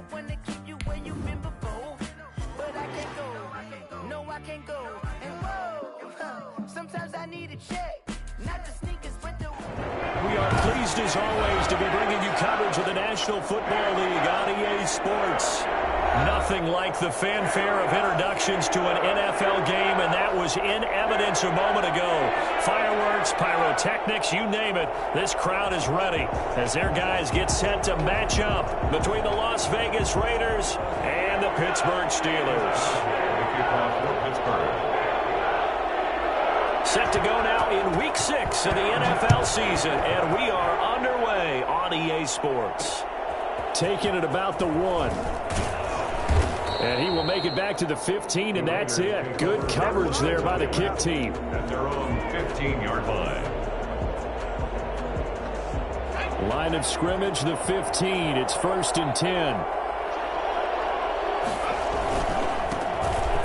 wanna keep you where you've been before, but I can't go. No, I can't go. And whoa, sometimes I need a check, not the sneakers, but the. We are pleased as always to be bringing you coverage of the National Football League on EA Sports. Nothing like the fanfare of introductions to an NFL game, and that was in evidence a moment ago. Fireworks, pyrotechnics, you name it. This crowd is ready as their guys get set to match up between the Las Vegas Raiders and the Pittsburgh Steelers. Set to go now in Week 6 of the NFL season, and we are underway on EA Sports. Taking it about the 1. And he will make it back to the 15, and that's it. Good coverage there by the kick team. At their own 15-yard line. Line of scrimmage, the 15. It's 1st and 10.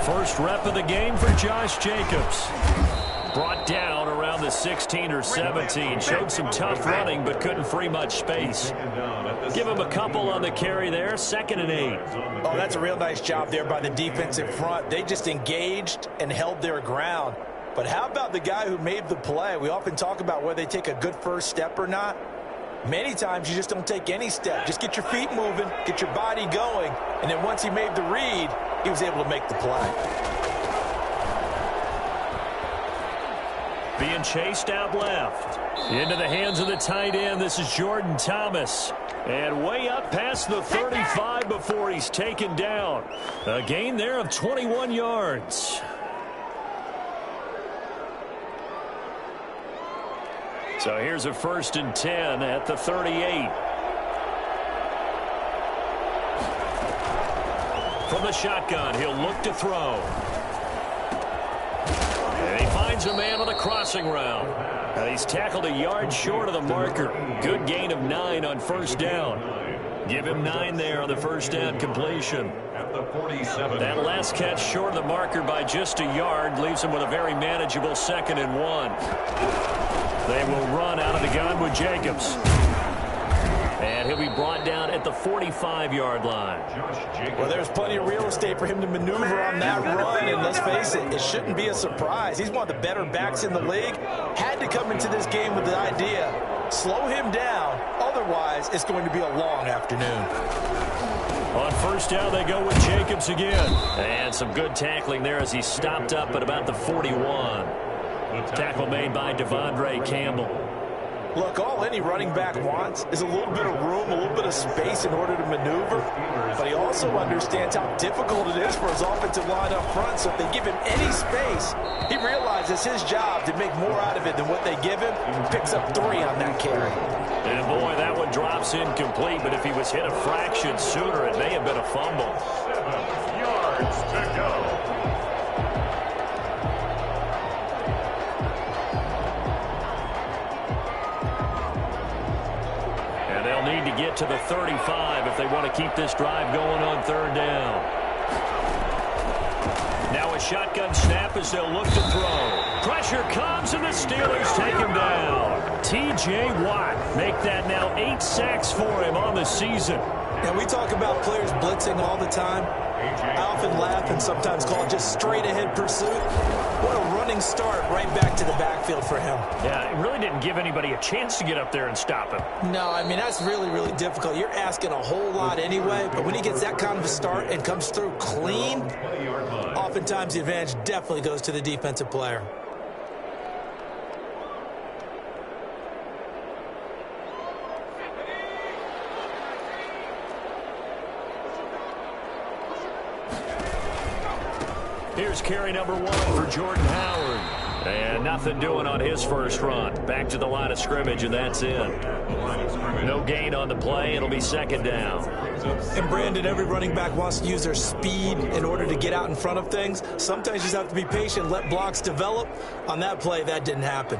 First rep of the game for Josh Jacobs. Brought down around the 16 or 17. Showed some tough running, but couldn't free much space. Give him a couple on the carry there. 2nd and 8. Oh, that's a real nice job there by the defensive front. They just engaged and held their ground. But how about the guy who made the play? We often talk about whether they take a good first step or not. Many times you just don't take any step. Just get your feet moving, get your body going, and then once he made the read, he was able to make the play. Being chased out left. Into the hands of the tight end. This is Jordan Thomas. And way up past the 35 before he's taken down. A gain there of 21 yards. So here's a 1st and 10 at the 38. From the shotgun, he'll look to throw. And he finds a man on the crossing route. And he's tackled a yard short of the marker. Good gain of 9 on 1st down. Give him 9 there on the 1st down completion. At the 47. That last catch short of the marker by just a yard leaves him with a very manageable 2nd and 1. They will run out of the gun with Jacobs. And he'll be brought down at the 45-yard line. Well, there's plenty of real estate for him to maneuver on that run, and let's face it, it shouldn't be a surprise. He's one of the better backs in the league. Had to come into this game with the idea, slow him down, otherwise it's going to be a long afternoon. On 1st down, they go with Jacobs again. And some good tackling there as he stopped up at about the 41. Tackle made by Devondre Campbell. Look, all any running back wants is a little bit of room, a little bit of space in order to maneuver. But he also understands how difficult it is for his offensive line up front. So if they give him any space, he realizes his job to make more out of it than what they give him. Picks up 3 on that carry. And boy, that one drops incomplete. But if he was hit a fraction sooner, it may have been a fumble. 7 yards to go. Need to get to the 35 if they want to keep this drive going on 3rd down. Now a shotgun snap as they'll look to throw. Pressure comes and the Steelers take him down. T.J. Watt make that now 8 sacks for him on the season. And we talk about players blitzing all the time. I often laugh and sometimes call it just straight-ahead pursuit. What a running start right back to the backfield for him. Yeah, it really didn't give anybody a chance to get up there and stop him. No, I mean, that's really, really difficult. You're asking a whole lot anyway, but when he gets that kind of a start and comes through clean, oftentimes the advantage definitely goes to the defensive player. Here's carry number 1 for Jordan Howard. And nothing doing on his first run. Back to the line of scrimmage, and that's it. No gain on the play. It'll be 2nd down. And, Brandon, every running back wants to use their speed in order to get out in front of things. Sometimes you just have to be patient, let blocks develop. On that play, that didn't happen.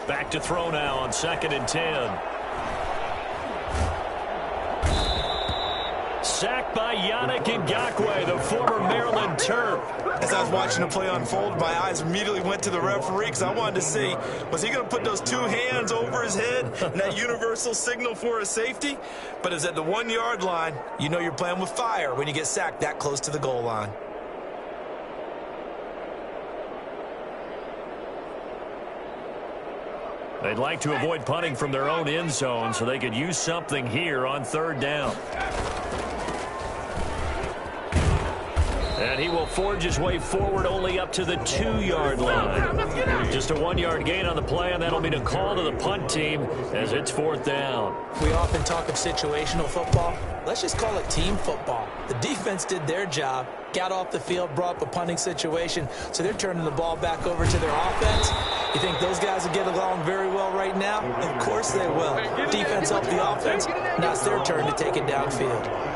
Back to throw now on 2nd and 10. sacked by Yannick Ngakoue, the former Maryland Terp. As I was watching the play unfold, my eyes immediately went to the referee because I wanted to see, was he going to put those two hands over his head and that universal signal for a safety? But it's at the 1 yard line. You know you're playing with fire when you get sacked that close to the goal line. They'd like to avoid punting from their own end zone so they could use something here on 3rd down. And he will forge his way forward only up to the 2-yard line. Just a 1-yard gain on the play, and that'll mean a call to the punt team as it's 4th down. We often talk of situational football. Let's just call it team football. The defense did their job, got off the field, brought up a punting situation, so they're turning the ball back over to their offense. You think those guys will get along very well right now? Of course they will. Defense helped the offense. Now it's their turn to take it downfield.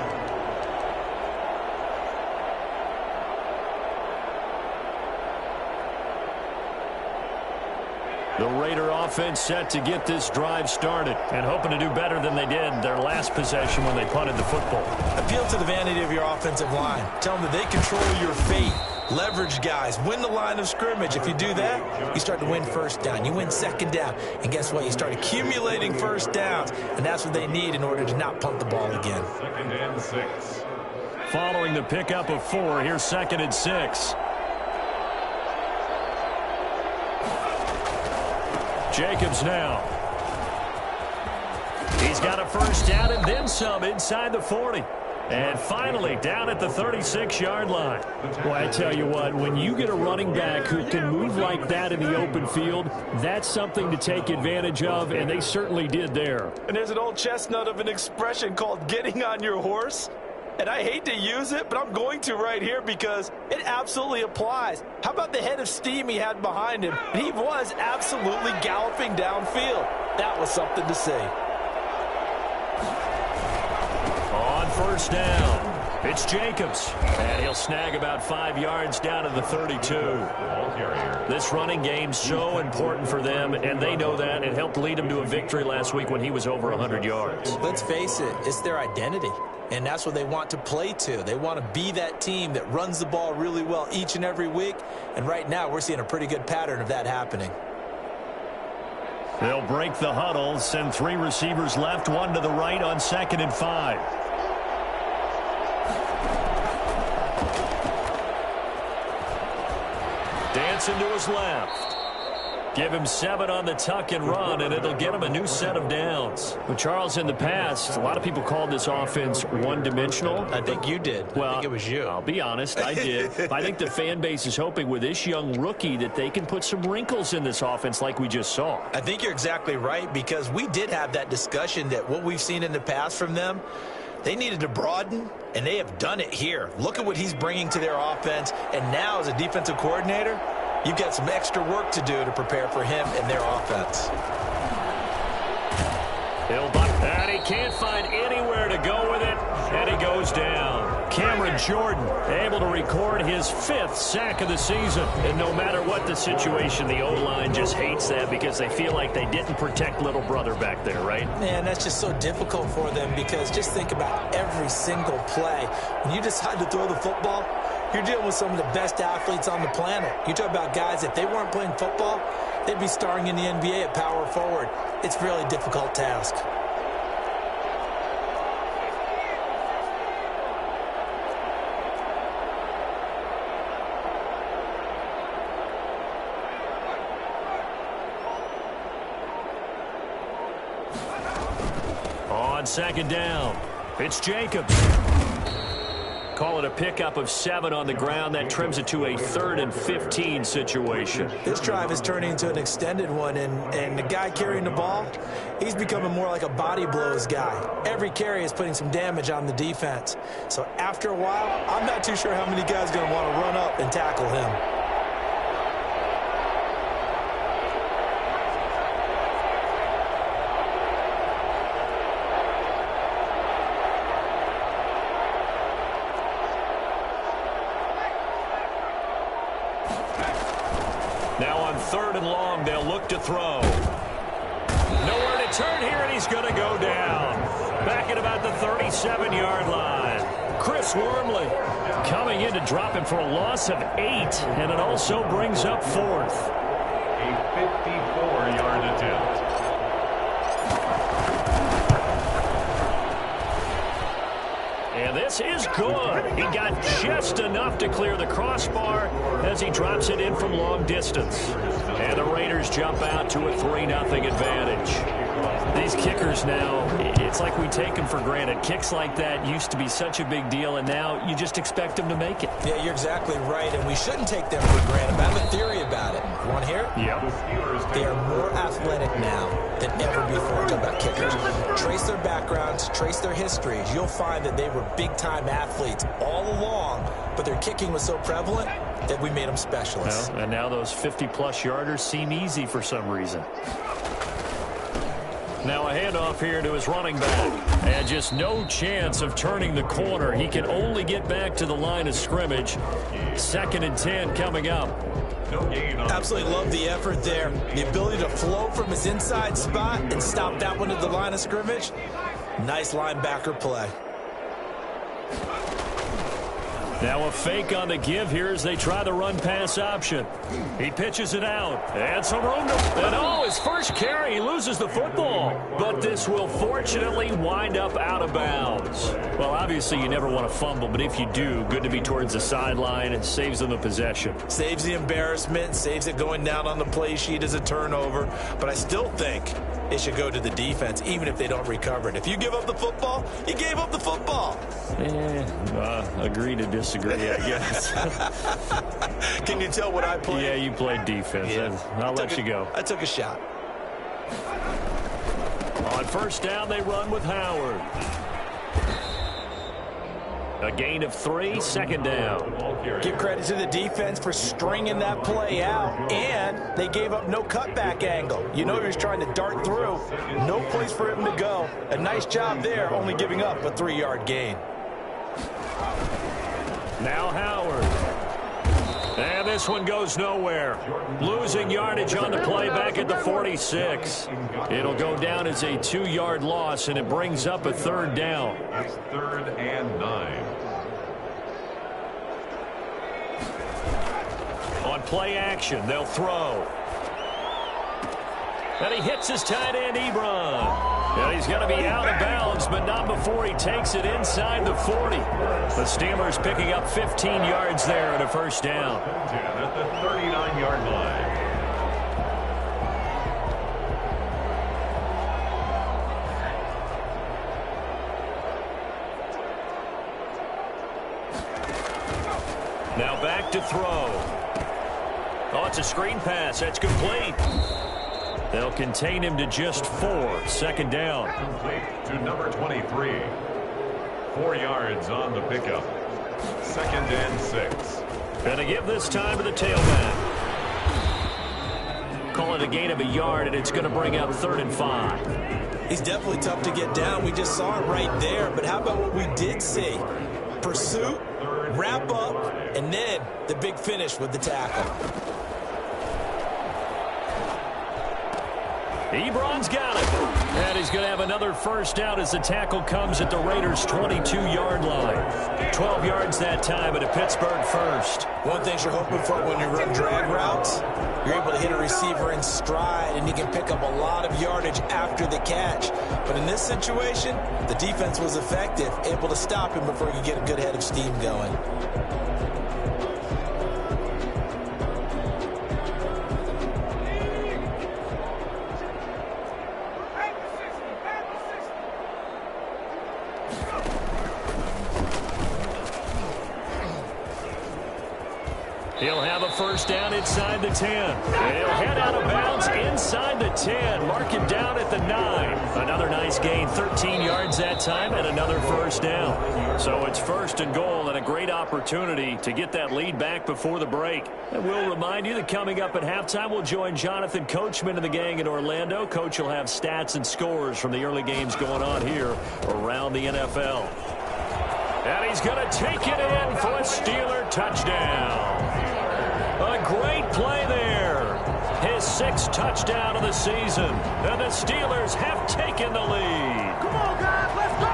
The Raider offense set to get this drive started and hoping to do better than they did their last possession when they punted the football. Appeal to the vanity of your offensive line. Tell them that they control your fate. Leverage guys. Win the line of scrimmage. If you do that, you start to win 1st down. You win 2nd down. And guess what? You start accumulating 1st downs. And that's what they need in order to not punt the ball again. 2nd and 6. Following the pickup of 4, here's 2nd and 6. Jacobs now. He's got a 1st down and then some inside the 40. And finally down at the 36-yard line. Well, I tell you what, when you get a running back who can move like that in the open field, that's something to take advantage of, and they certainly did there. And there's an old chestnut of an expression called getting on your horse. And I hate to use it, but I'm going to right here because it absolutely applies. How about the head of steam he had behind him? And he was absolutely galloping downfield. That was something to see. On 1st down, it's Jacobs. And he'll snag about 5 yards down to the 32. This running game's so important for them, and they know that. It helped lead them to a victory last week when he was over 100 yards. Let's face it, it's their identity. And that's what they want to play to. They want to be that team that runs the ball really well each and every week. And right now, we're seeing a pretty good pattern of that happening. They'll break the huddle, send 3 receivers left, 1 to the right on 2nd and 5. Dancing to his left. Give him 7 on the tuck and run, and it'll get him a new set of downs. But, Charles, in the past, a lot of people called this offense one-dimensional. I think you did. Well, I think it was you. I'll be honest, I did. I think the fan base is hoping with this young rookie that they can put some wrinkles in this offense like we just saw. I think you're exactly right, because we did have that discussion that what we've seen in the past from them, they needed to broaden, and they have done it here. Look at what he's bringing to their offense, and now as a defensive coordinator, you've got some extra work to do to prepare for him and their offense. He'll buck that. He can't find anywhere to go with it, and he goes down. Cameron Jordan able to record his 5th sack of the season. And no matter what the situation, the O-line just hates that because they feel like they didn't protect little brother back there, right? Man, that's just so difficult for them because just think about every single play. When you decide to throw the football, you're dealing with some of the best athletes on the planet. You talk about guys, if they weren't playing football, they'd be starring in the NBA at power forward. It's a really difficult task. On 2nd down, it's Jacobs. Call it a pickup of 7 on the ground. That trims it to a 3rd and 15 situation. This drive is turning into an extended one, and the guy carrying the ball, he's becoming more like a body blows guy. Every carry is putting some damage on the defense. So after a while, I'm not too sure how many guys are going to want to run up and tackle him. Now on 3rd and long, they'll look to throw. Nowhere to turn here, and he's going to go down. Back at about the 37-yard line. Chris Wormley coming in to drop him for a loss of 8, and it also brings up 4th. A 54-yard attempt. And this is good. He got just enough to clear the crossbar as he drops it in from long distance. And the Raiders jump out to a 3-0 advantage. These kickers now, it's like we take them for granted. Kicks like that used to be such a big deal, and now you just expect them to make it. Yeah, you're exactly right, and we shouldn't take them for granted. But I have a theory about it. You want to hear it? Yep. They are more athletic now than ever before. Talk about kickers. Trace their backgrounds, trace their histories. You'll find that they were big-time athletes all along, but their kicking was so prevalent that we made them specialists. Well, and now those 50-plus yarders seem easy for some reason. Now a handoff here to his running back. And just no chance of turning the corner. He can only get back to the line of scrimmage. 2nd and 10 coming up. Absolutely love the effort there. The ability to flow from his inside spot and stop that one at the line of scrimmage. Nice linebacker play. Now a fake on the give here as they try the run-pass option. He pitches it out. And some room to... And oh, his first carry, he loses the football. But this will fortunately wind up out of bounds. Well, obviously you never want to fumble, but if you do, good to be towards the sideline. It saves them the possession. Saves the embarrassment, saves it going down on the play sheet as a turnover. But I still think it should go to the defense, even if they don't recover it. If you give up the football, you gave up the football. Agree to disagree, I guess. Can you tell what I played? Yeah, you played defense. Yeah. I'll let you go. I took a shot. On first down, they run with Howard. A gain of 3, 2nd down. Give credit to the defense for stringing that play out, and they gave up no cutback angle. You know he was trying to dart through. No place for him to go. A nice job there, only giving up a 3-yard gain. Now Howard. And this one goes nowhere. Losing yardage on the play back at the 46. It'll go down as a 2-yard loss, and it brings up a 3rd down. It's 3rd and 9. On play action, they'll throw. And he hits his tight end, Ebron. And he's going to be out of bounds, but not before he takes it inside the 40. The Steelers picking up 15 yards there and a 1st down. At the 39-yard line. Now back to throw. Oh, it's a screen pass. That's complete. They'll contain him to just 4. 2nd down. Complete to number 23. 4 yards on the pickup. 2nd and 6. Going to give this time to the tailback. Call it a gain of a yard, and it's going to bring up 3rd and 5. He's definitely tough to get down. We just saw it right there. But how about what we did see? Pursuit, wrap up, and then the big finish with the tackle. Ebron's got it. And he's going to have another 1st down as the tackle comes at the Raiders' 22-yard line. 12 yards that time at a Pittsburgh 1st. One thing you're hoping for when you run drag routes, you're able to hit a receiver in stride, and you can pick up a lot of yardage after the catch. But in this situation, the defense was effective, able to stop him before he could get a good head of steam going. He'll have a 1st down inside the 10. He'll head out of bounds inside the 10. Mark him down at the 9. Another nice gain, 13 yards that time, and another 1st down. So it's 1st and goal, and a great opportunity to get that lead back before the break. And we'll remind you that coming up at halftime, we'll join Jonathan Coachman and the gang in Orlando. Coach will have stats and scores from the early games going on here around the NFL. And he's going to take it in for a Steeler touchdown. A great play there. His 6th touchdown of the season. And the Steelers have taken the lead. Come on, guys, let's go!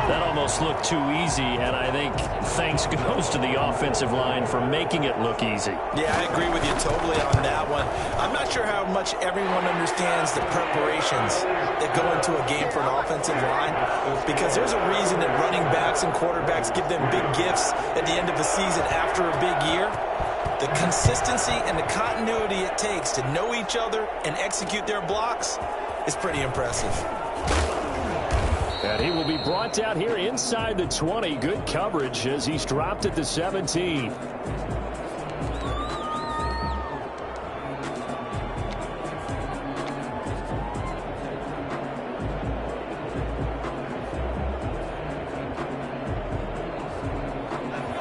almost look too easy, and I think thanks goes to the offensive line for making it look easy. Yeah, I agree with you totally on that one. I'm not sure how much everyone understands the preparations that go into a game for an offensive line, because there's a reason that running backs and quarterbacks give them big gifts at the end of the season after a big year. The consistency and the continuity it takes to know each other and execute their blocks is pretty impressive. And he will be brought down here inside the 20. Good coverage as he's dropped at the 17.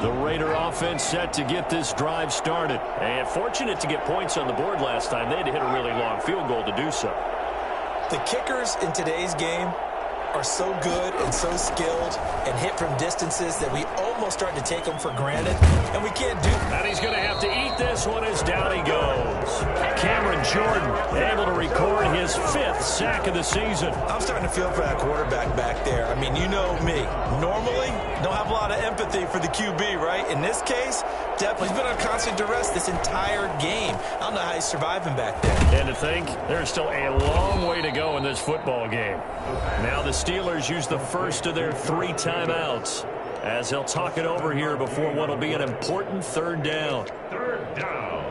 The Raider offense set to get this drive started. And fortunate to get points on the board last time. They had to hit a really long field goal to do so. The kickers in today's game are so good and so skilled and hit from distances that we almost start to take them for granted, and we can't do that. And he's going to have to eat this one as down he goes. Cameron Jordan able to record his 5th sack of the season. I'm starting to feel for that quarterback back there. I mean, you know me. Normally, don't have a lot of empathy for the QB, right? In this case, definitely he's been on constant duress this entire game. I don't know how he's surviving back there. And to think, there's still a long way to go in this football game. Now the Steelers use the first of their 3 timeouts as they'll talk it over here before what will be an important 3rd down. 3rd down.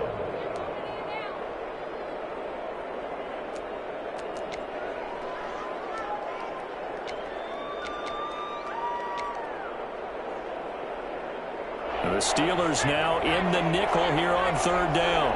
The Steelers now in the nickel here on 3rd down.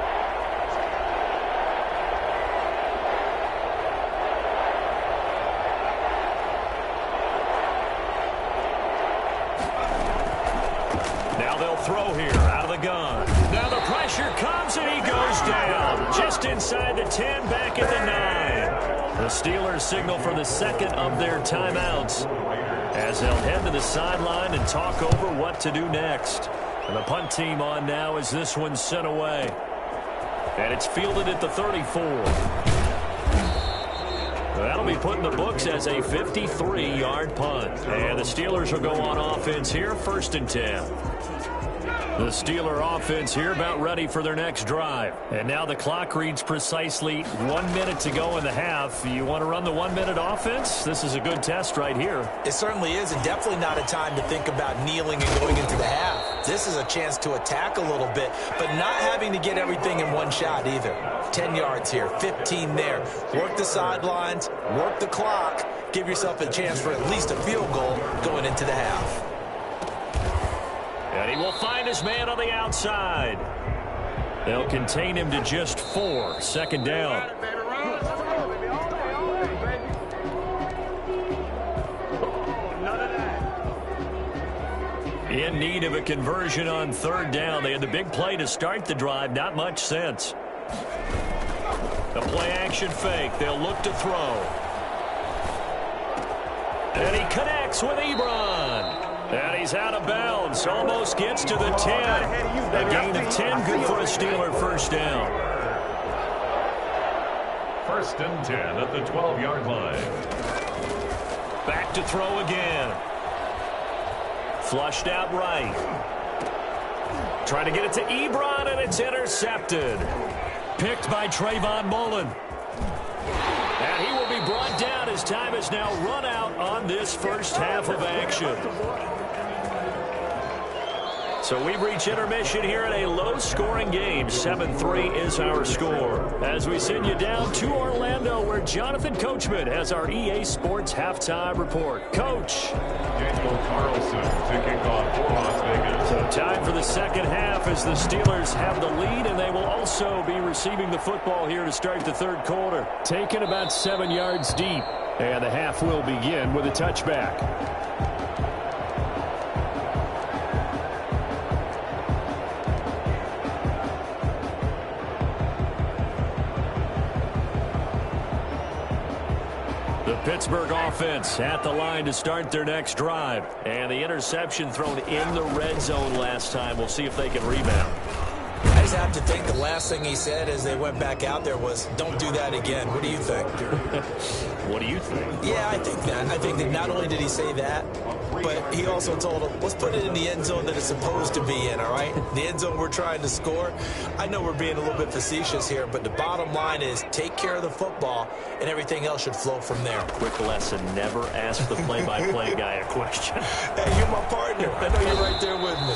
Now they'll throw here out of the gun. Now the pressure comes and he goes down. Just inside the 10, back at the 9. The Steelers signal for the 2nd of their timeouts as they'll head to the sideline and talk over what to do next. And the punt team on now as this one's sent away. And it's fielded at the 34. That'll be put in the books as a 53-yard punt. And the Steelers will go on offense here, 1st and 10. The Steeler offense here about ready for their next drive. And now the clock reads precisely 1 minute to go in the half. You want to run the 1-minute offense? This is a good test right here. It certainly is, and definitely not a time to think about kneeling and going into the half. This is a chance to attack a little bit, but not having to get everything in one shot either. 10 yards here, 15 there. Work the sidelines, work the clock, give yourself a chance for at least a field goal going into the half. And he will find his man on the outside. They'll contain him to just 4. 2nd down. In need of a conversion on 3rd down. They had the big play to start the drive. Not much sense. The play action fake. They'll look to throw. And he connects with Ebron. And he's out of bounds. Almost gets to the 10. A gain of 10. Good for a Steeler 1st down. 1st and 10 at the 12-yard line. Back to throw again. Flushed out right. Trying to get it to Ebron, and it's intercepted. Picked by Trayvon Mullen. And he will be brought down as time has now run out on this first half of action. So we've reached intermission here in a low-scoring game. 7-3 is our score. As we send you down to Orlando, where Jonathan Coachman has our EA Sports halftime report. Coach. Daniel Carlson to kick off for Las Vegas. So time for the 2nd half as the Steelers have the lead, and they will also be receiving the football here to start the 3rd quarter. Taken about 7 yards deep, and the half will begin with a touchback. Pittsburgh offense at the line to start their next drive. And the interception thrown in the red zone last time. We'll see if they can rebound. just have to think the last thing he said as they went back out there was, don't do that again. What do you think? What do you think? Yeah, I think that. I think that not only did he say that, but he also told him, let's put it in the end zone that it's supposed to be in, all right? The end zone we're trying to score. I know we're being a little bit facetious here, but the bottom line is take care of the football, and everything else should flow from there. Quick lesson, never ask the play-by-play guy a question. Hey, you're my partner. I know you're right there with me.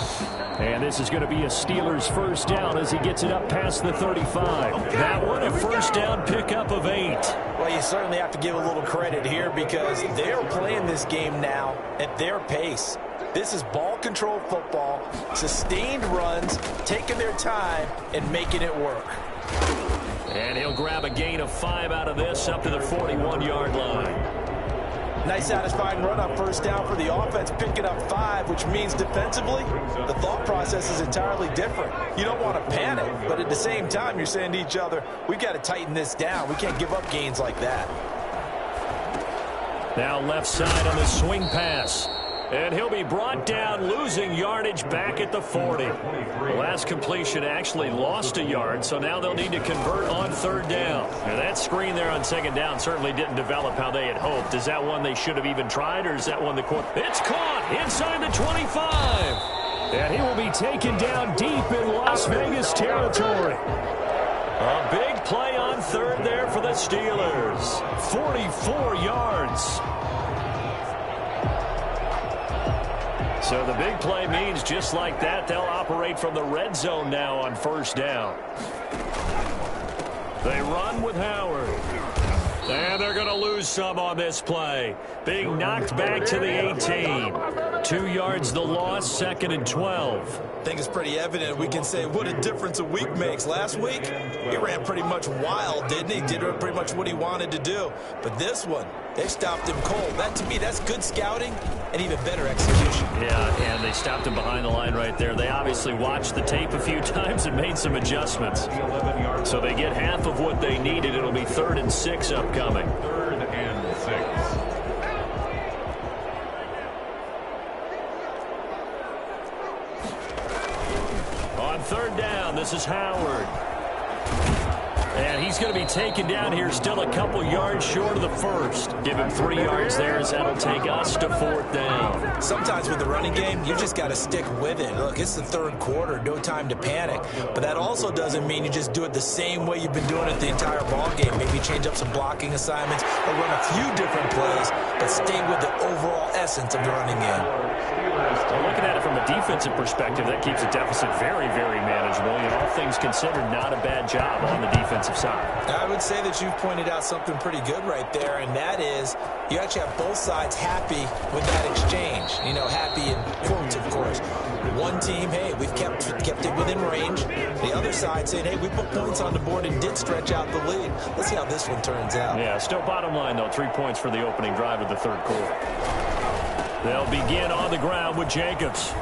And this is going to be a Steelers first down as he gets it up past the 35. Okay, that one, a first down pickup of 8. Well, you certainly have to give a little credit here because they're playing this game now at their pace. This is ball control football, sustained runs, taking their time, and making it work. And he'll grab a gain of 5 out of this up to the 41-yard line. Nice satisfying run on first down for the offense, picking up 5, which means defensively, the thought process is entirely different. You don't want to panic, but at the same time, you're saying to each other, we've got to tighten this down. We can't give up gains like that. Now left side on the swing pass. And he'll be brought down, losing yardage back at the 40. The last completion actually lost a yard, so now they'll need to convert on third down. Now that screen there on second down certainly didn't develop how they had hoped. Is that one they should have even tried, or is that one it's caught inside the 25. And he will be taken down deep in Las Vegas territory. A big play on third there for the Steelers. 44 yards. So the big play means just like that, they'll operate from the red zone now on first down. They run with Howard. And they're going to lose some on this play. Being knocked back to the 18. 2 yards the loss, 2nd and 12. I think it's pretty evident. We can say what a difference a week makes. Last week, he ran pretty much wild, didn't he? Did pretty much what he wanted to do. But this one, they stopped him cold. That, to me, that's good scouting and even better execution. Yeah, and they stopped him behind the line right there. They obviously watched the tape a few times and made some adjustments. So they get half of what they needed. It'll be 3rd and 6 upcoming. 3rd and 6. On third down, this is Howard. And he's going to be taken down here, still a couple yards short of the first. Give him 3 yards there as that'll take us to 4th down. Sometimes with the running game, you just got to stick with it. Look, it's the 3rd quarter, no time to panic. But that also doesn't mean you just do it the same way you've been doing it the entire ball game. Maybe change up some blocking assignments or run a few different plays, but stay with the overall essence of the running game. Well, looking at it from a defensive perspective, that keeps the deficit very, very manageable. You know, all things considered, not a bad job on the defensive side. I would say that you've pointed out something pretty good right there, and that is you actually have both sides happy with that exchange. You know, happy in quotes, of course. One team, hey, we've kept it within range. The other side saying, hey, we put points on the board and did stretch out the lead. Let's see how this one turns out. Yeah, still bottom line, though, 3 points for the opening drive of the 3rd quarter. They'll begin on the ground with Jacobs.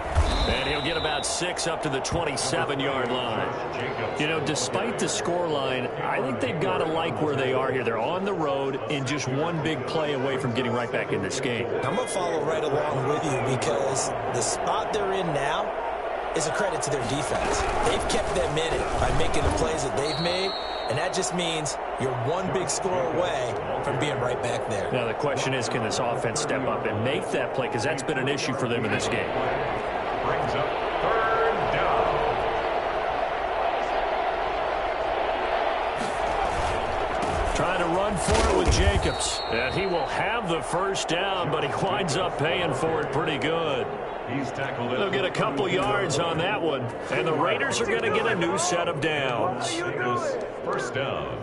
And he'll get about 6 up to the 27-yard line. You know, despite the scoreline, I think they've got to like where they are here. They're on the road and just one big play away from getting right back in this game. I'm going to follow right along with you because the spot they're in now is a credit to their defense. They've kept them in it by making the plays that they've made, and that just means you're one big score away from being right back there. Now, the question is, can this offense step up and make that play? Because that's been an issue for them in this game. Brings up 3rd down. Trying to run for it with Jacobs. And he will have the first down, but he winds up paying for it pretty good. He's tackled it. They'll get a couple yards on that one. And the Raiders are going to get a new set of downs. First down.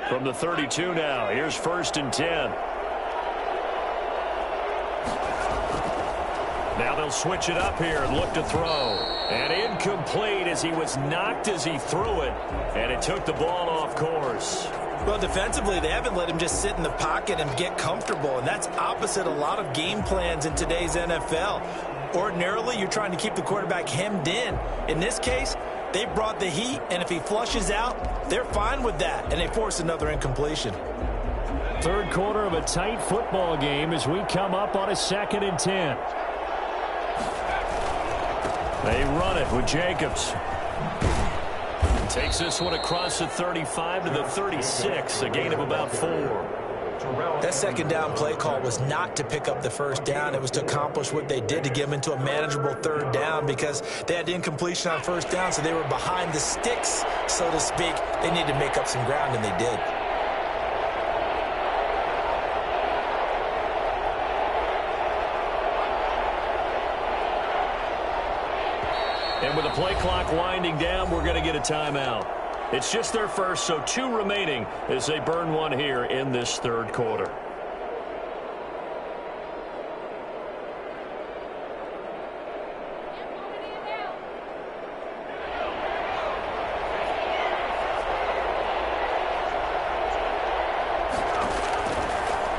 From the 32 now, here's 1st and 10. Now they'll switch it up here and look to throw. And incomplete as he was knocked as he threw it. And it took the ball off course. Well, defensively, they haven't let him just sit in the pocket and get comfortable, and that's opposite a lot of game plans in today's NFL. Ordinarily, you're trying to keep the quarterback hemmed in. In this case, they brought the heat, and if he flushes out, they're fine with that, and they force another incompletion. 3rd quarter of a tight football game as we come up on a 2nd and 10. They run it with Jacobs. Takes this one across the 35 to the 36, a gain of about 4. That second down play call was not to pick up the first down. It was to accomplish what they did, to get them into a manageable third down, because they had incompletion on first down, so they were behind the sticks, so to speak. They needed to make up some ground, and they did. And with the play clock winding down, we're going to get a timeout. It's just their first, so 2 remaining as they burn one here in this third quarter.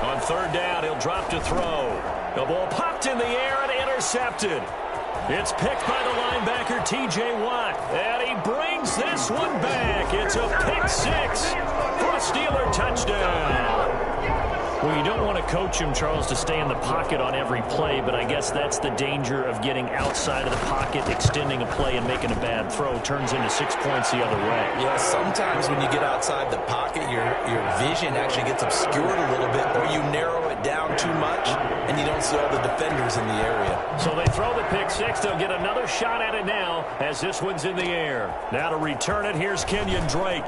On third down, he'll drop to throw. The ball popped in the air and intercepted. It's picked by the linebacker, T.J. Watt, and he brings this one back. It's a pick 6 for a Steeler touchdown. Well, you don't want to coach him, Charles, to stay in the pocket on every play, but I guess that's the danger of getting outside of the pocket, extending a play, and making a bad throw. Turns into 6 points the other way. Yeah, sometimes when you get outside the pocket, your vision actually gets obscured a little bit, or you narrow it down too much, and you don't see all the defenders in the area. So they throw the pick 6. They'll get another shot at it now as this one's in the air. Now to return it, here's Kenyon Drake.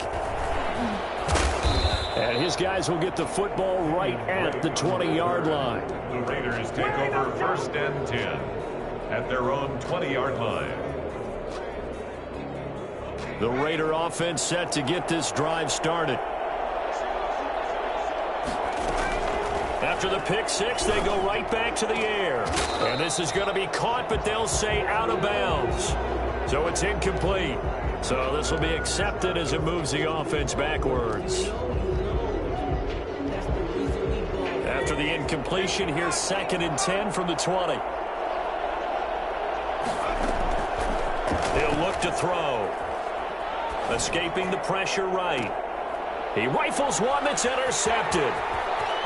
And his guys will get the football right at the 20-yard line. The Raiders take over 1st and 10 at their own 20-yard line. The Raider offense set to get this drive started. After the pick 6, they go right back to the air. And this is going to be caught, but they'll say out of bounds. So it's incomplete. So this will be accepted as it moves the offense backwards. After the incompletion, here's 2nd and 10 from the 20. He'll look to throw. Escaping the pressure right. He rifles one that's intercepted.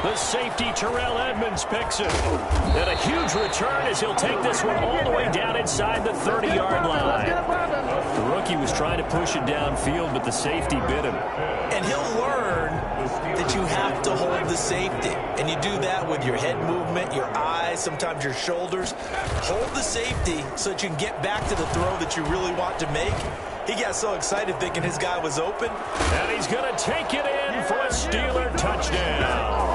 The safety, Terrell Edmonds, picks it. And a huge return as he'll take this one all the way down inside the 30-yard line. The rookie was trying to push it downfield, but the safety bit him. And he'll learn that you have to hold the safety. And you do that with your head movement, your eyes, sometimes your shoulders. Hold the safety so that you can get back to the throw that you really want to make. He got so excited thinking his guy was open. And he's going to take it in for a Steeler touchdown.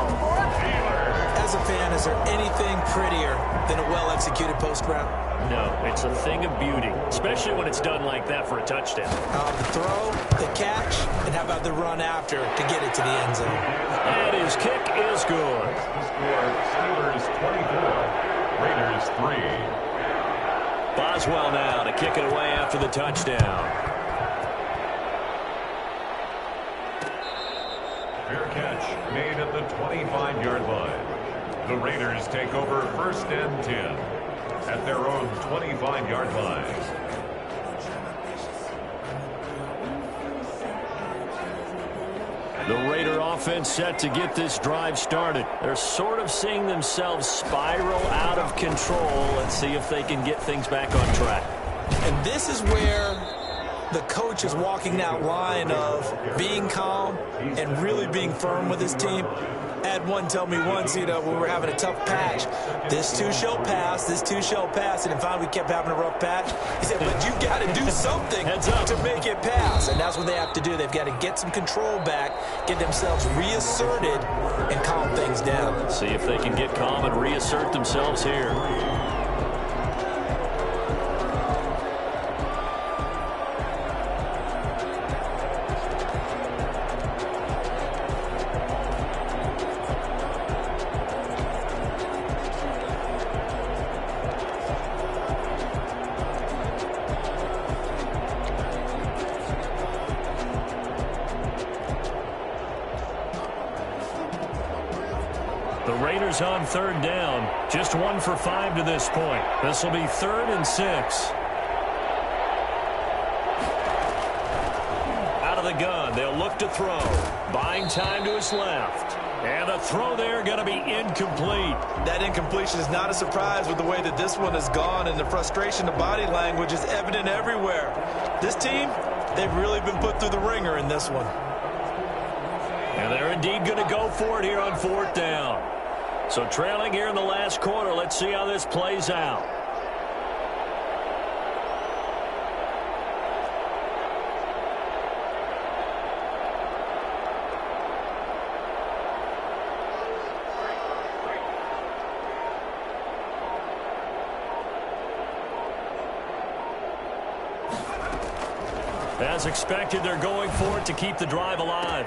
As a fan, is there anything prettier than a well-executed post route? No, it's a thing of beauty, especially when it's done like that for a touchdown. The throw, the catch, and how about the run after to get it to the end zone? And his kick is good. Steelers 24, Raiders 3. Boswell now to kick it away after the touchdown. Fair catch made at the 25-yard line. The Raiders take over 1st and 10 at their own 25-yard line. The Raider offense set to get this drive started. They're sort of seeing themselves spiral out of control. Let's see if they can get things back on track. And this is where the coach is walking that line of being calm and really being firm with his team. I had one tell me once, when we were having a tough patch, this too shall pass, this too shall pass, and finally we kept having a rough patch. He said, but you've got to do something to make it pass, and that's what they have to do. They've got to get some control back, get themselves reasserted, and calm things down. See if they can get calm and reassert themselves here. The Raiders on third down. Just 1 for 5 to this point. This will be 3rd and 6. Out of the gun, they'll look to throw. Buying time to his left. And the throw there going to be incomplete. That incompletion is not a surprise with the way that this one has gone, and the frustration of body language is evident everywhere. This team, they've really been put through the ringer in this one. And they're indeed going to go for it here on 4th down. So trailing here in the last quarter. Let's see how this plays out. As expected, they're going for it to keep the drive alive.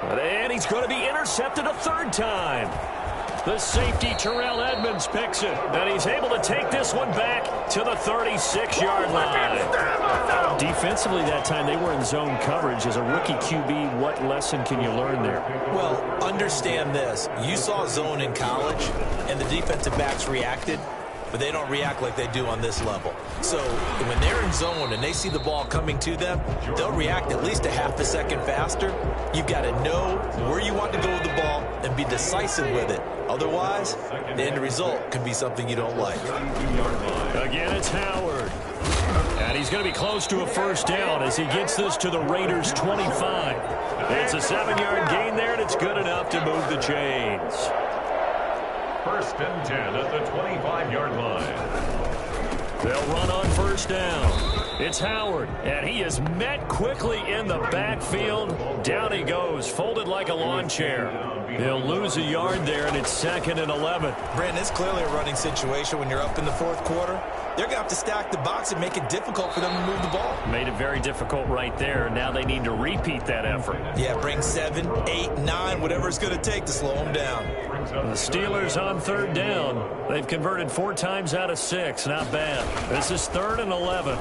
And he's going to be intercepted a 3rd time. The safety, Terrell Edmonds, picks it. And he's able to take this one back to the 36-yard line. Defensively that time, they were in zone coverage. As a rookie QB, what lesson can you learn there? Well, understand this. You saw zone in college, and the defensive backs reacted, but they don't react like they do on this level. So when they're in zone and they see the ball coming to them, they'll react at least a half a second faster. You've got to know where you want to go with the ball and be decisive with it. Otherwise, the end result could be something you don't like. Again, it's Howard. And he's going to be close to a 1st down as he gets this to the Raiders' 25. It's a 7-yard gain there, and it's good enough to move the chains. 1st and 10 at the 25-yard line. They'll run on 1st down. It's Howard, and he is met quickly in the backfield. Down he goes, folded like a lawn chair. They'll lose a yard there, and it's 2nd and 11. Brandon, it's clearly a running situation when you're up in the 4th quarter. They're going to have to stack the box and make it difficult for them to move the ball. Made it very difficult right there. Now they need to repeat that effort. Yeah, bring 7, 8, 9, whatever it's going to take to slow them down. The Steelers on 3rd down. They've converted 4 times out of 6. Not bad. This is 3rd and 11.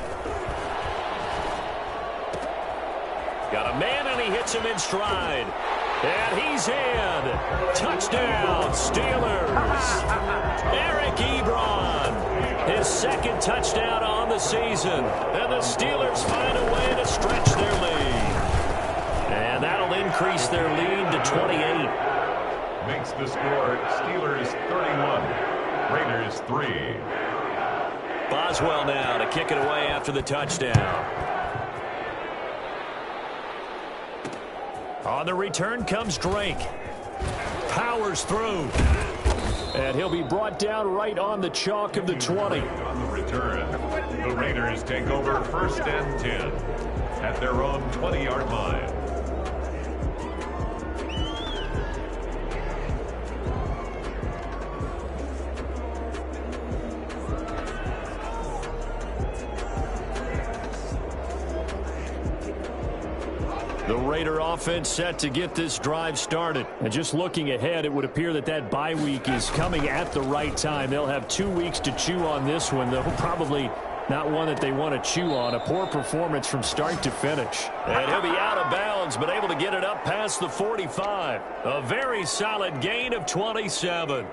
Got a man, and he hits him in stride. And he's in. Touchdown, Steelers. Eric Ebron, his 2nd touchdown on the season. And the Steelers find a way to stretch their lead. And that'll increase their lead to 28. Makes the score Steelers 31, Raiders 3. Boswell now to kick it away after the touchdown. On the return comes Drake. Powers through. And he'll be brought down right on the chalk of the 20. On the return, the Raiders take over 1st and 10 at their own 20-yard line. The Raider offense set to get this drive started. And just looking ahead, it would appear that that bye week is coming at the right time. They'll have 2 weeks to chew on this one, though probably not one that they want to chew on. A poor performance from start to finish. And he'll be out of bounds, but able to get it up past the 45. A very solid gain of 27.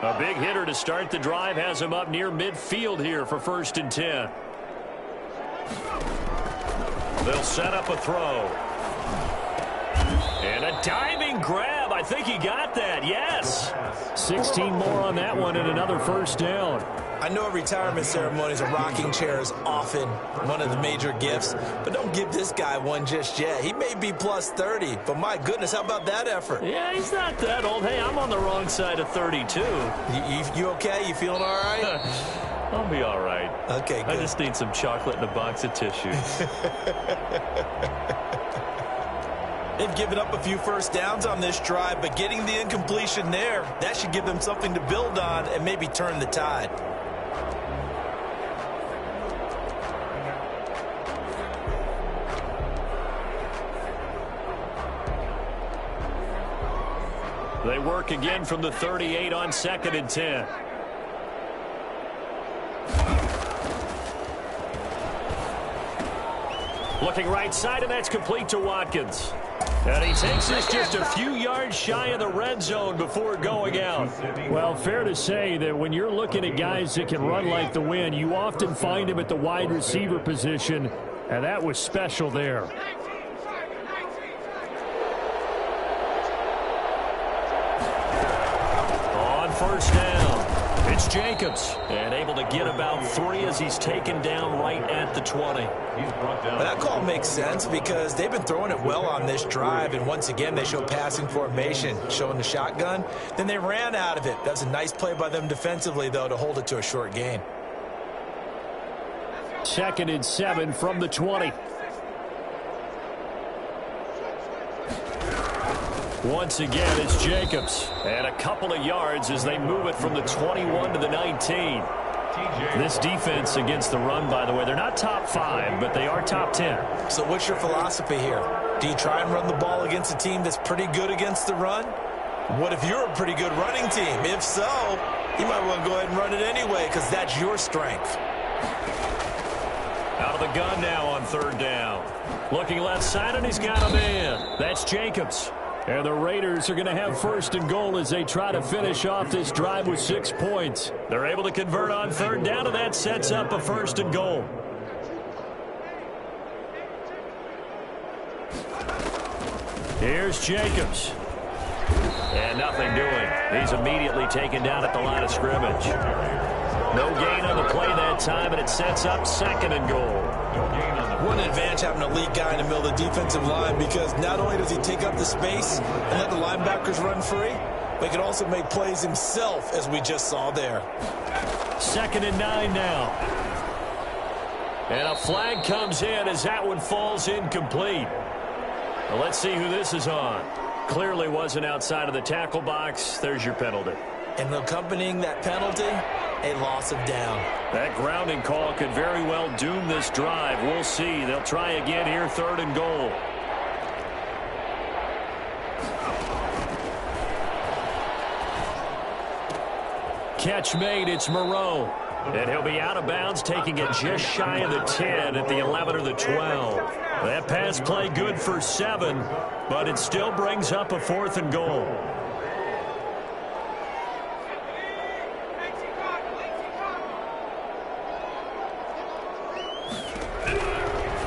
A big hitter to start the drive has him up near midfield here for 1st and 10. They'll set up a throw. And a diving grab. I think he got that. Yes. 16 more on that one and another 1st down. I know at retirement ceremonies, a rocking chair is often one of the major gifts, but don't give this guy one just yet. He may be plus 30, but my goodness, how about that effort? Yeah, he's not that old. Hey, I'm on the wrong side of 32. You okay? You feeling all right? I'll be all right. Okay, good. I just need some chocolate and a box of tissues. They've given up a few 1st downs on this drive, but getting the incompletion there, that should give them something to build on and maybe turn the tide. They work again from the 38 on 2nd and 10. Looking right side, and that's complete to Watkins. And he takes this just a few yards shy of the red zone before going out. Well, fair to say that when you're looking at guys that can run like the wind, you often find him at the wide receiver position, and that was special there. first down. It's Jacobs, and able to get about 3 as he's taken down right at the 20. Well, that call makes sense because they've been throwing it well on this drive, and once again they show passing formation, showing the shotgun. Then they ran out of it. That was a nice play by them defensively, though, to hold it to a short gain. 2nd and 7 from the 20. Once again, it's Jacobs. And a couple of yards as they move it from the 21 to the 19. This defense against the run, by the way, they're not top 5, but they are top 10. So what's your philosophy here? Do you try and run the ball against a team that's pretty good against the run? What if you're a pretty good running team? If so, you might want to go ahead and run it anyway because that's your strength. Out of the gun now on 3rd down. Looking left side, and he's got a man. That's Jacobs. And the Raiders are going to have 1st and goal as they try to finish off this drive with 6 points. They're able to convert on 3rd down, and that sets up a 1st and goal. Here's Jacobs. And nothing doing. He's immediately taken down at the line of scrimmage. No gain on the play that time, and it sets up 2nd and goal. What an advantage having an elite guy in the middle of the defensive line because not only does he take up the space and let the linebackers run free, but he can also make plays himself, as we just saw there. 2nd and 9 now. And a flag comes in as that one falls incomplete. Well, let's see who this is on. Clearly wasn't outside of the tackle box. There's your penalty. And accompanying that penalty, a loss of down. That grounding call could very well doom this drive. We'll see. They'll try again here, 3rd and goal. Catch made. It's Moreau. And he'll be out of bounds, taking it just shy of the 10 at the 11 or the 12. That pass play good for 7, but it still brings up a 4th and goal.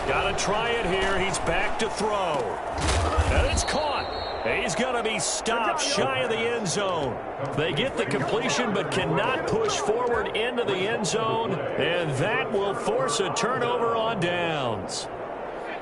Got to try it here. He's back to throw. And it's caught. He's going to be stopped shy of the end zone. They get the completion but cannot push forward into the end zone, and that will force a turnover on downs.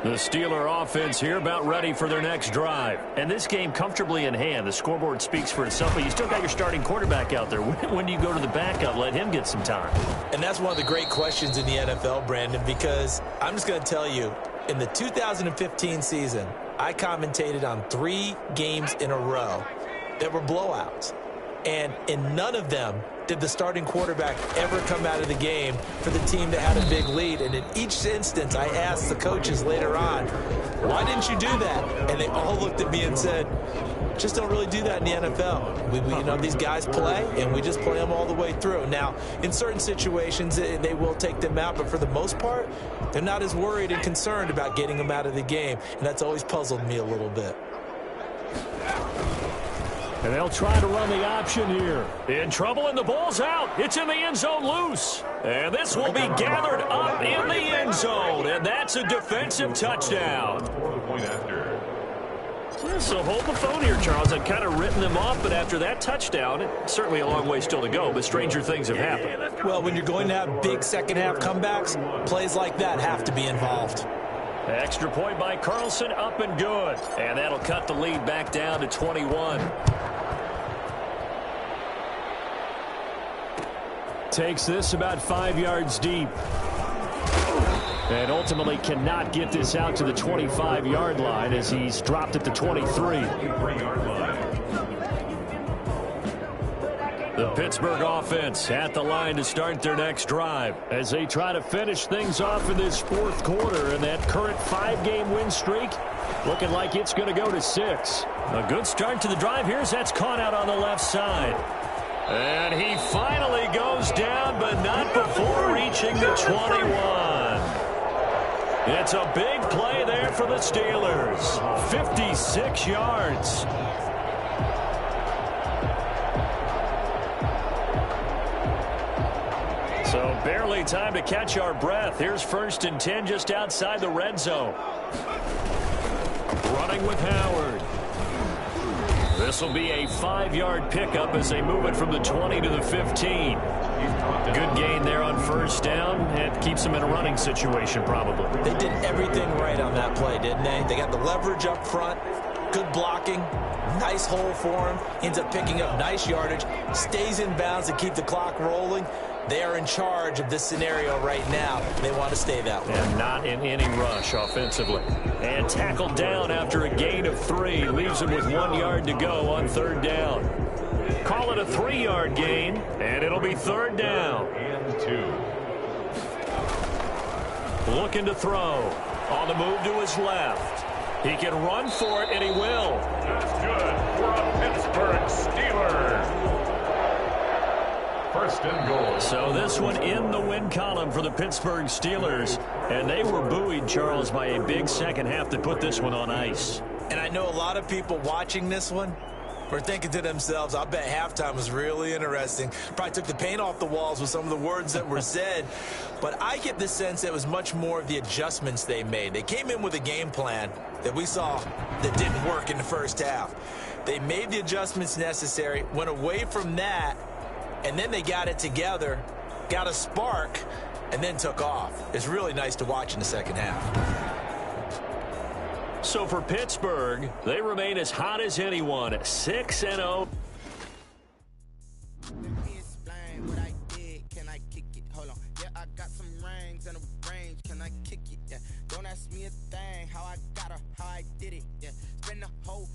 The Steeler offense here about ready for their next drive. And this game comfortably in hand. The scoreboard speaks for itself, but you still got your starting quarterback out there. When do you go to the backup? Let him get some time. And that's one of the great questions in the NFL, Brandon, because I'm just going to tell you, in the 2015 season, I commentated on 3 games in a row that were blowouts. And in none of them did the starting quarterback ever come out of the game for the team that had a big lead. And in each instance, I asked the coaches later on, why didn't you do that? And they all looked at me and said, just don't really do that in the NFL. You know, these guys play, and we just play them all the way through. Now, in certain situations, they will take them out, but for the most part, they're not as worried and concerned about getting them out of the game, and that's always puzzled me a little bit. And they'll try to run the option here. In trouble, and the ball's out. It's in the end zone loose. And this will be gathered up in the end zone, and that's a defensive touchdown. So hold the phone here, Charles. I'd kind of written them off, but after that touchdown, it's certainly a long way still to go, but stranger things have happened. Well, when you're going to have big second-half comebacks, plays like that have to be involved. Extra point by Carlson, up and good. And that'll cut the lead back down to 21. Takes this about 5 yards deep. And ultimately cannot get this out to the 25-yard line as he's dropped at the 23. The Pittsburgh offense at the line to start their next drive as they try to finish things off in this 4th quarter. And that current 5-game win streak looking like it's going to go to 6. A good start to the drive here as that's caught out on the left side. And he finally goes down, but not before reaching the 21. It's a big play there for the Steelers. 56 yards. So barely time to catch our breath. Here's 1st and 10 just outside the red zone. Running with Howard. This will be a 5-yard pickup as they move it from the 20 to the 15. Good gain there on first down. It keeps them in a running situation probably. They did everything right on that play, didn't they? They got the leverage up front, good blocking, nice hole for him, ends up picking up nice yardage, stays in bounds to keep the clock rolling. They are in charge of this scenario right now. They want to stay that way. And not in any rush offensively. And tackled down after a gain of 3. Leaves him with 1 yard to go on third down. Call it a 3-yard gain, and it'll be third down. And 2. Looking to throw. On the move to his left. He can run for it, and he will. That's good for a Pittsburgh Steeler. First and goal. So this one in the win column for the Pittsburgh Steelers. And they were buoyed, Charles, by a big second half that put this one on ice. And I know a lot of people watching this one were thinking to themselves, I bet halftime was really interesting. Probably took the paint off the walls with some of the words that were said. But I get the sense it was much more of the adjustments they made. They came in with a game plan that we saw that didn't work in the first half. They made the adjustments necessary, went away from that, and then they got it together, got a spark, and then took off. It's really nice to watch in the second half. So for Pittsburgh, they remain as hot as anyone, 6-0. Explain what I did. Can I kick it? Hold on. Yeah, I got some rings and a range. Can I kick it? Yeah. Don't ask me a thing. How I got her, how I did it. Yeah. Spend the whole